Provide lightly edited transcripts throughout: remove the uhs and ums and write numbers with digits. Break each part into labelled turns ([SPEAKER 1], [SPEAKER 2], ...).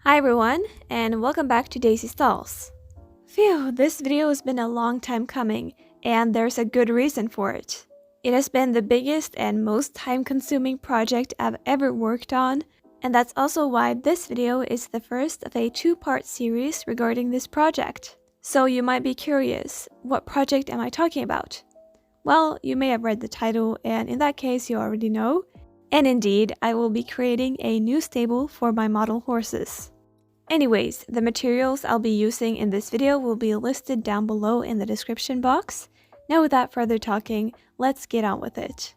[SPEAKER 1] Hi everyone, and welcome back to Daisy Stalls. Phew, this video has been a long time coming, and there's a good reason for it. It has been the biggest and most time-consuming project I've ever worked on, and that's also why this video is the first of a two-part series regarding this project. So you might be curious, what project am I talking about? Well, you may have read the title, and in that case you already know. And indeed, I will be creating a new stable for my model horses. Anyways, the materials I'll be using in this video will be listed down below in the description box. Now without further talking, let's get on with it.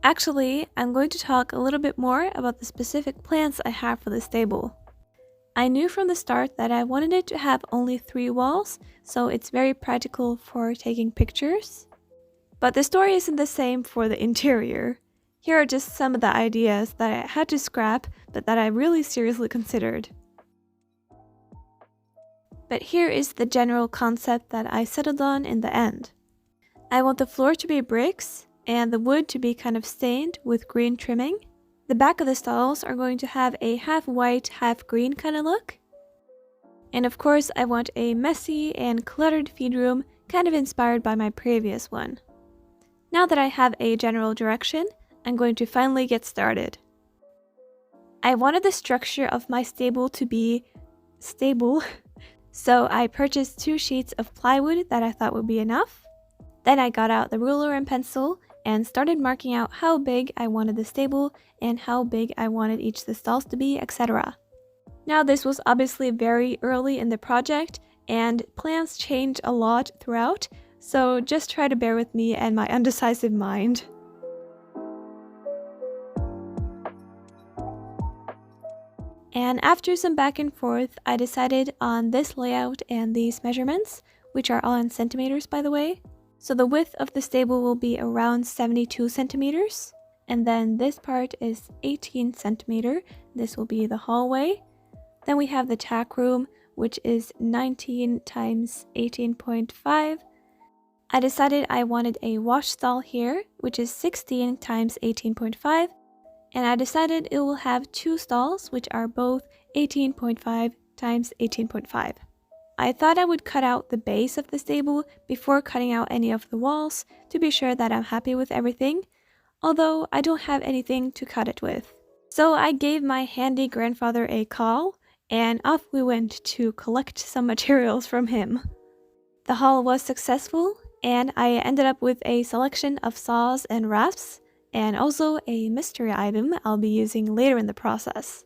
[SPEAKER 1] Actually, I'm going to talk a little bit more about the specific plans I have for the stable. I knew from the start that I wanted it to have only 3 walls, so it's very practical for taking pictures. But the story isn't the same for the interior. Here are just some of the ideas that I had to scrap, but that I really seriously considered. But here is the general concept that I settled on in the end. I want the floor to be bricks, and the wood to be kind of stained with green trimming. The back of the stalls are going to have a half white, half green kind of look. And of course, I want a messy and cluttered feed room, kind of inspired by my previous one. Now that I have a general direction, I'm going to finally get started. I wanted the structure of my stable to be stable. So I purchased 2 sheets of plywood that I thought would be enough. Then I got out the ruler and pencil and started marking out how big I wanted the stable and how big I wanted each of the stalls to be, etc. Now this was obviously very early in the project and plans change a lot throughout, so just try to bear with me and my undecisive mind. And after some back and forth, I decided on this layout and these measurements, which are all in centimeters by the way. So the width of the stable will be around 72 centimeters. And then this part is 18 centimeter. This will be the hallway. Then we have the tack room, which is 19 times 18.5. I decided I wanted a wash stall here, which is 16 times 18.5. And I decided it will have 2 stalls, which are both 18.5 times 18.5. I thought I would cut out the base of the stable before cutting out any of the walls to be sure that I'm happy with everything, although I don't have anything to cut it with. So I gave my handy grandfather a call, and off we went to collect some materials from him. The haul was successful, and I ended up with a selection of saws and rasps, and also a mystery item I'll be using later in the process.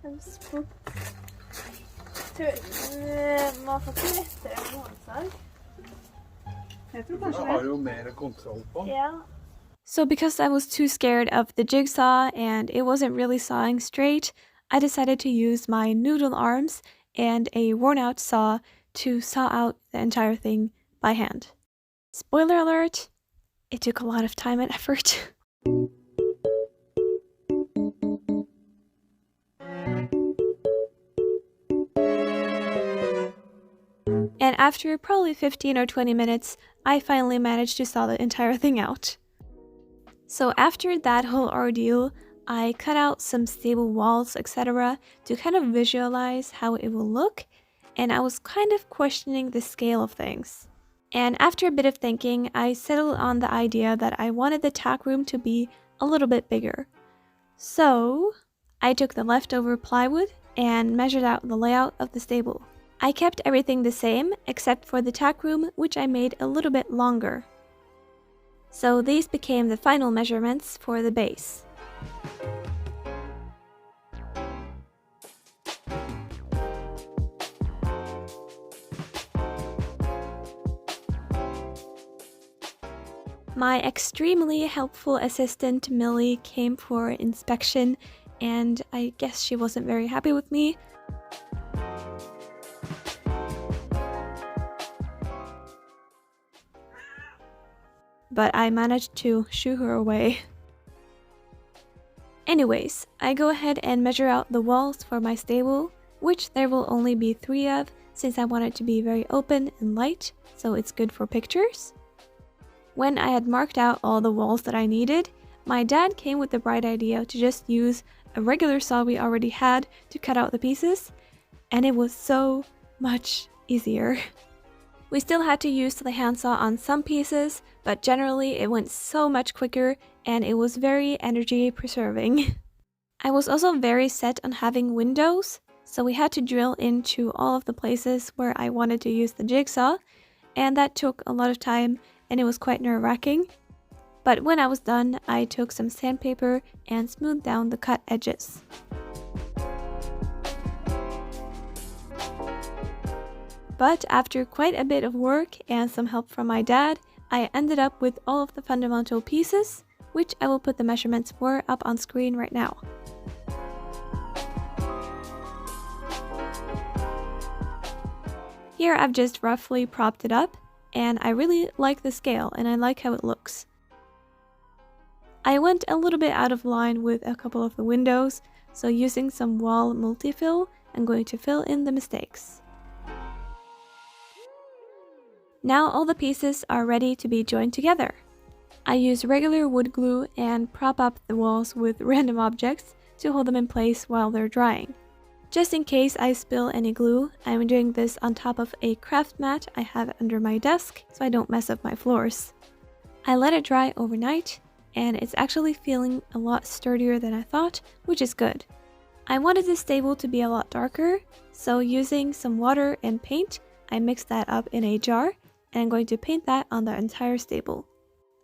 [SPEAKER 2] I'm spooked. Man får ikke lettere enn håndsag. Jeg tror kanskje det.
[SPEAKER 3] Har jo mer kontroll på.
[SPEAKER 2] Ja.
[SPEAKER 1] So because I was too scared of the jigsaw and it wasn't really sawing straight, I decided to use my noodle arms and a worn out saw to saw out the entire thing by hand. Spoiler alert, it took a lot of time and effort. And after probably 15 or 20 minutes, I finally managed to saw the entire thing out. So after that whole ordeal, I cut out some stable walls, etc. to kind of visualize how it will look, and I was kind of questioning the scale of things. And after a bit of thinking, I settled on the idea that I wanted the tack room to be a little bit bigger. So I took the leftover plywood and measured out the layout of the stable. I kept everything the same except for the tack room, which I made a little bit longer. So these became the final measurements for the base. My extremely helpful assistant Millie came for inspection, and I guess she wasn't very happy with me. But I managed to shoo her away. Anyways, I go ahead and measure out the walls for my stable, which there will only be 3 of since I want it to be very open and light, so it's good for pictures. When I had marked out all the walls that I needed, my dad came with the bright idea to just use a regular saw we already had to cut out the pieces, and it was so much easier. We still had to use the handsaw on some pieces, but generally it went so much quicker and it was very energy preserving. I was also very set on having windows, so we had to drill into all of the places where I wanted to use the jigsaw, and that took a lot of time and it was quite nerve-wracking. But when I was done, I took some sandpaper and smoothed down the cut edges. But after quite a bit of work and some help from my dad, I ended up with all of the fundamental pieces, which I will put the measurements for up on screen right now. Here I've just roughly propped it up, and I really like the scale and I like how it looks. I went a little bit out of line with a couple of the windows, so using some wall multi-fill, I'm going to fill in the mistakes. Now all the pieces are ready to be joined together. I use regular wood glue and prop up the walls with random objects to hold them in place while they're drying. Just in case I spill any glue, I'm doing this on top of a craft mat I have under my desk so I don't mess up my floors. I let it dry overnight, and it's actually feeling a lot sturdier than I thought, which is good. I wanted this stable to be a lot darker, so using some water and paint, I mixed that up in a jar, and I'm going to paint that on the entire stable.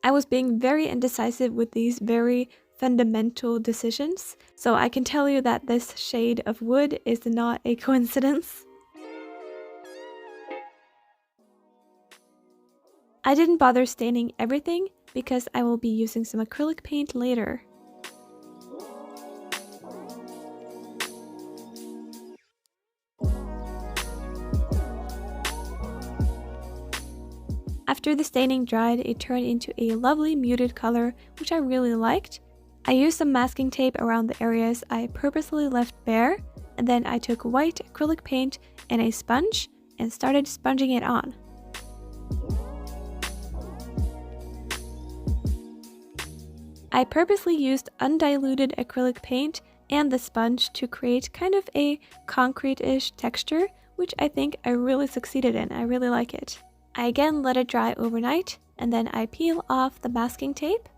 [SPEAKER 1] I was being very indecisive with these very fundamental decisions, so I can tell you that this shade of wood is not a coincidence. I didn't bother staining everything because I will be using some acrylic paint later. After the staining dried, it turned into a lovely muted color, which I really liked. I used some masking tape around the areas I purposely left bare, and then I took white acrylic paint and a sponge and started sponging it on. I purposely used undiluted acrylic paint and the sponge to create kind of a concrete-ish texture, which I think I really succeeded in. I really like it. I again let it dry overnight, and then I peel off the masking tape.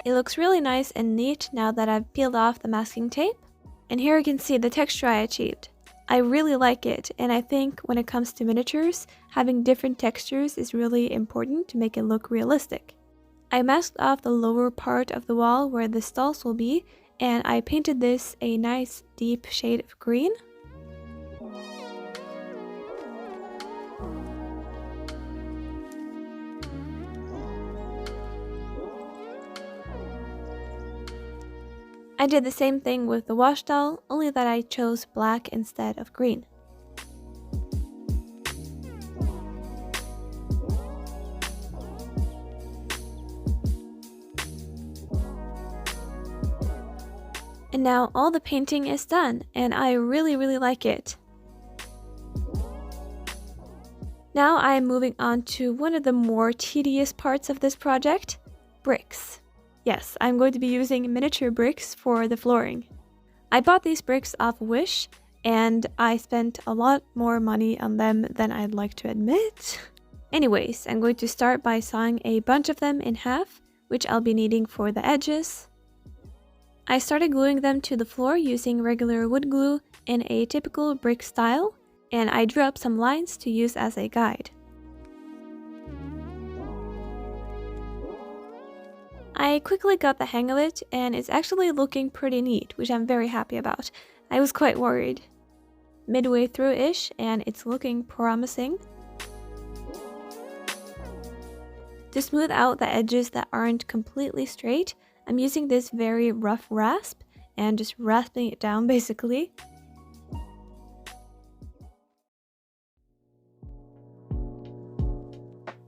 [SPEAKER 1] It looks really nice and neat now that I've peeled off the masking tape. And here you can see the texture I achieved. I really like it, and I think when it comes to miniatures, having different textures is really important to make it look realistic. I masked off the lower part of the wall where the stalls will be, and I painted this a nice deep shade of green. I did the same thing with the wash towel, only that I chose black instead of green. And now all the painting is done, and I really like it. Now I am moving on to one of the more tedious parts of this project, bricks. Yes, I'm going to be using miniature bricks for the flooring. I bought these bricks off Wish, and I spent a lot more money on them than I'd like to admit. Anyways, I'm going to start by sawing a bunch of them in half, which I'll be needing for the edges. I started gluing them to the floor using regular wood glue in a typical brick style, and I drew up some lines to use as a guide. I quickly got the hang of it, and it's actually looking pretty neat, which I'm very happy about. I was quite worried. Midway through-ish, and it's looking promising. To smooth out the edges that aren't completely straight, I'm using this very rough rasp, and just rasping it down basically.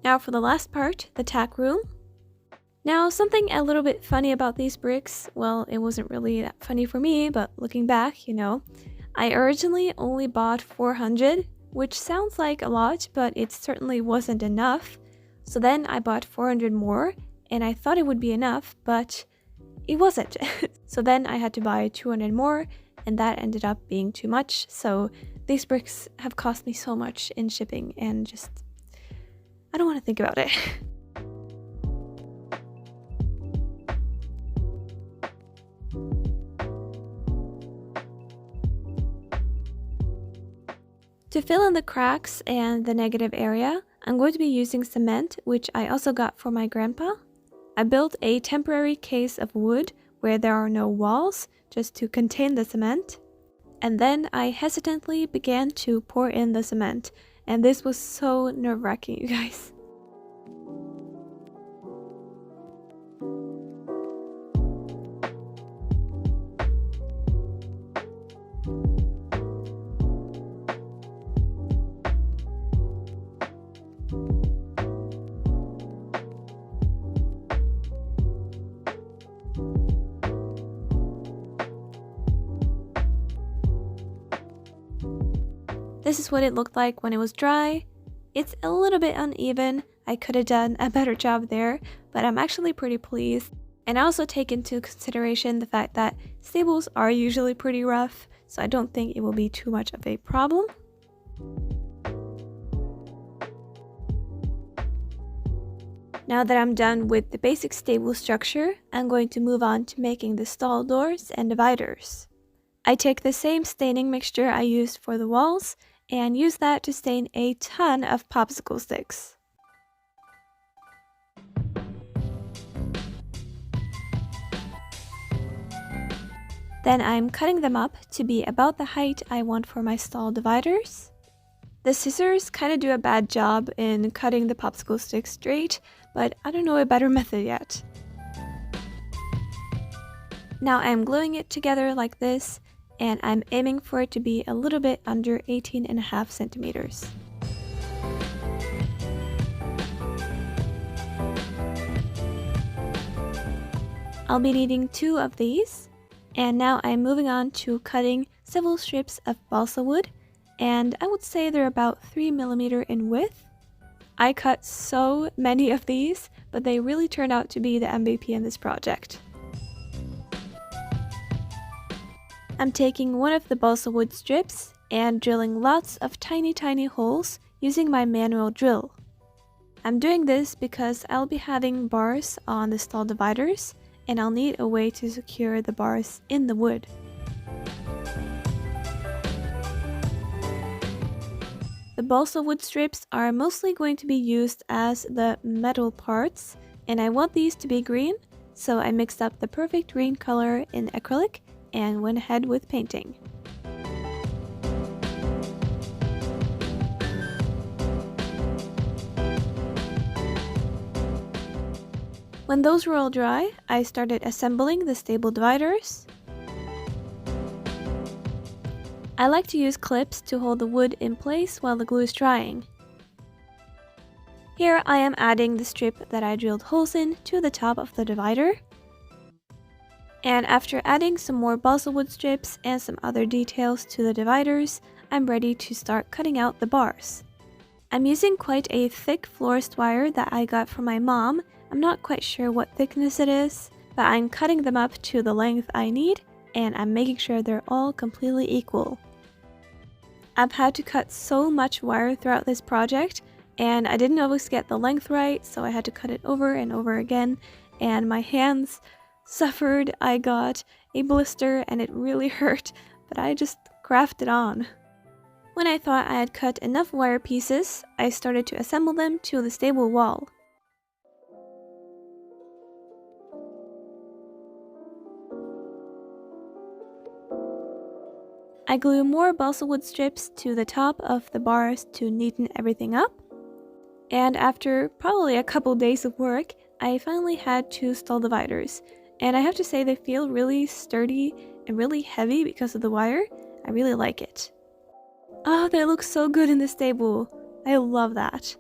[SPEAKER 1] Now for the last part, the tack room. Now, something a little bit funny about these bricks, well, it wasn't really that funny for me, but looking back, I originally only bought 400, which sounds like a lot, but it certainly wasn't enough. So then I bought 400 more, and I thought it would be enough, but it wasn't. So then I had to buy 200 more, and that ended up being too much. So these bricks have cost me so much in shipping, and just, I don't want to think about it. To fill in the cracks and the negative area, I'm going to be using cement, which I also got for my grandpa. I built a temporary case of wood where there are no walls, just to contain the cement. And then I hesitantly began to pour in the cement, and this was so nerve-wracking, you guys. This is what it looked like when it was dry. It's a little bit uneven. I could have done a better job there, but I'm actually pretty pleased. And I also take into consideration the fact that stables are usually pretty rough, so I don't think it will be too much of a problem. Now that I'm done with the basic stable structure, I'm going to move on to making the stall doors and dividers. I take the same staining mixture I used for the walls and use that to stain a ton of popsicle sticks. Then I'm cutting them up to be about the height I want for my stall dividers. The scissors kind of do a bad job in cutting the popsicle sticks straight, but I don't know a better method yet. Now I'm gluing it together like this, and I'm aiming for it to be a little bit under 18.5 centimeters. I'll be needing 2 of these, and now I'm moving on to cutting several strips of balsa wood, and I would say they're about 3 mm in width. I cut so many of these, but they really turned out to be the MVP in this project. I'm taking one of the balsa wood strips and drilling lots of tiny holes using my manual drill. I'm doing this because I'll be having bars on the stall dividers, and I'll need a way to secure the bars in the wood. The balsa wood strips are mostly going to be used as the metal parts, and I want these to be green, so I mixed up the perfect green color in acrylic and went ahead with painting. When those were all dry, I started assembling the stable dividers. I like to use clips to hold the wood in place while the glue is drying. Here I am adding the strip that I drilled holes in to the top of the divider. And after adding some more balsa wood strips and some other details to the dividers, I'm ready to start cutting out the bars. I'm using quite a thick florist wire that I got from my mom. I'm not quite sure what thickness it is, but I'm cutting them up to the length I need, and I'm making sure they're all completely equal. I've had to cut so much wire throughout this project, and I didn't always get the length right, so I had to cut it over and over again, and my hands suffered. I got a blister and it really hurt, but I just crafted on. When I thought I had cut enough wire pieces, I started to assemble them to the stable wall. I glue more balsa wood strips to the top of the bars to neaten everything up. And after probably a couple days of work, I finally had 2 stall dividers. And I have to say they feel really sturdy and really heavy because of the wire. I really like it. Oh, they look so good in the stable. I love that.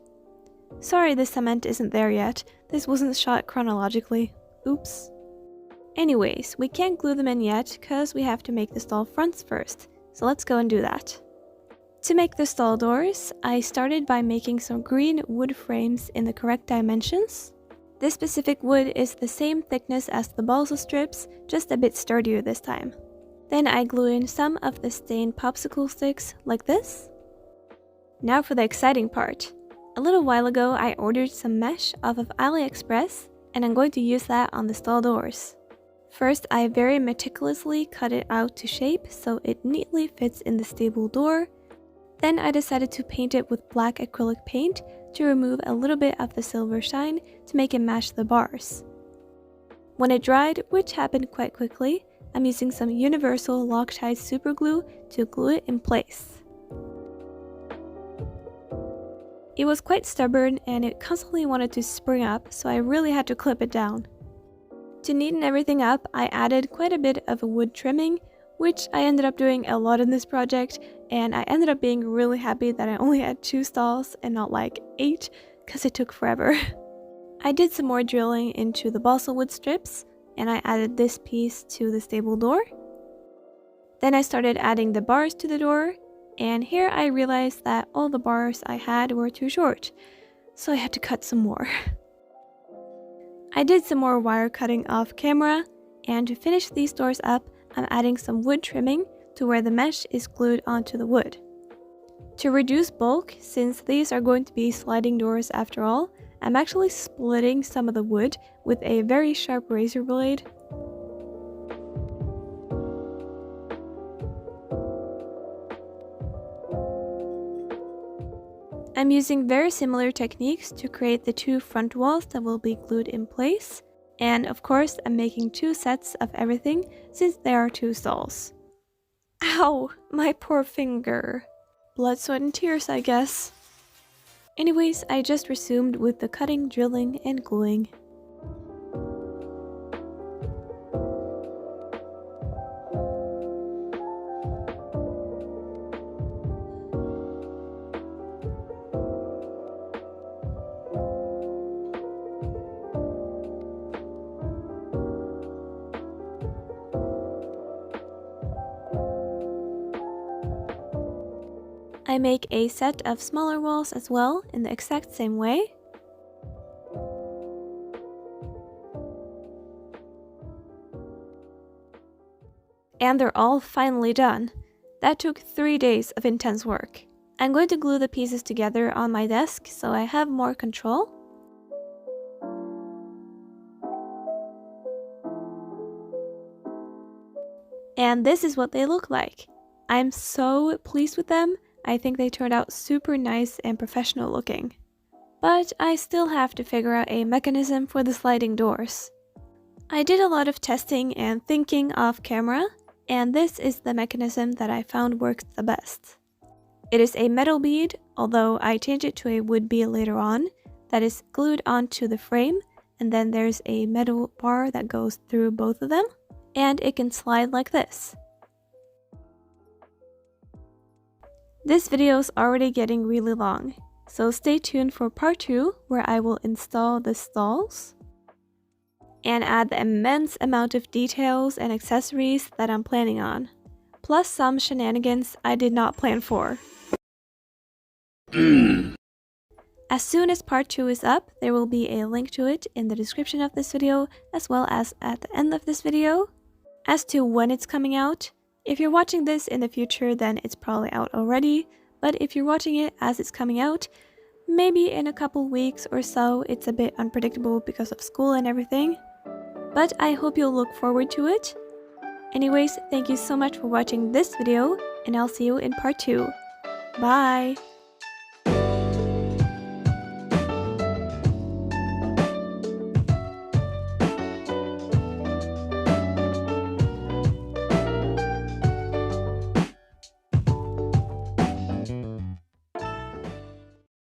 [SPEAKER 1] Sorry the cement isn't there yet. this wasn't shot chronologically. Oops. Anyways, we can't glue them in yet because we have to make the stall fronts first, so let's go and do that. To make the stall doors, I started by making some green wood frames in the correct dimensions. This specific wood is the same thickness as the balsa strips, just a bit sturdier this time. Then I glue in some of the stained popsicle sticks, like this. Now for the exciting part. A little while ago I ordered some mesh off of AliExpress, and I'm going to use that on the stall doors. First, I very meticulously cut it out to shape so it neatly fits in the stable door. Then I decided to paint it with black acrylic paint to remove a little bit of the silver shine to make it match the bars. When it dried, which happened quite quickly, I'm using some universal Loctite superglue to glue it in place. It was quite stubborn and it constantly wanted to spring up, so I really had to clip it down. To neaten everything up, I added quite a bit of wood trimming, which I ended up doing a lot in this project, and I ended up being really happy that I only had 2 stalls and not like 8, because it took forever. I did some more drilling into the balsa wood strips, and I added this piece to the stable door. Then I started adding the bars to the door, and here I realized that all the bars I had were too short, so I had to cut some more. I did some more wire cutting off camera, and to finish these doors up, I'm adding some wood trimming to where the mesh is glued onto the wood. To reduce bulk, since these are going to be sliding doors after all, I'm actually splitting some of the wood with a very sharp razor blade. I'm using very similar techniques to create the 2 front walls that will be glued in place. And of course, I'm making 2 sets of everything since there are 2 stalls. Ow! My poor finger. Blood, sweat, and tears, I guess. Anyways, I just resumed with the cutting, drilling, and gluing. I make a set of smaller walls as well in the exact same way. And they're all finally done. That took 3 days of intense work. I'm going to glue the pieces together on my desk so I have more control. And this is what they look like. I'm so pleased with them. I think they turned out super nice and professional looking. But I still have to figure out a mechanism for the sliding doors. I did a lot of testing and thinking off camera, and this is the mechanism that I found works the best. It is a metal bead, although I changed it to a wood bead later on, that is glued onto the frame, and then there's a metal bar that goes through both of them, and it can slide like this. This video is already getting really long, so stay tuned for part 2 where I will install the stalls and add the immense amount of details and accessories that I'm planning on, plus some shenanigans I did not plan for. As soon as part 2 is up, there will be a link to it in the description of this video as well as at the end of this video. As to when it's coming out, if you're watching this in the future, then it's probably out already, but if you're watching it as it's coming out, maybe in a couple weeks or so. It's a bit unpredictable because of school and everything, but I hope you'll look forward to it. Anyways, thank you so much for watching this video, and I'll see you in part 2. Bye!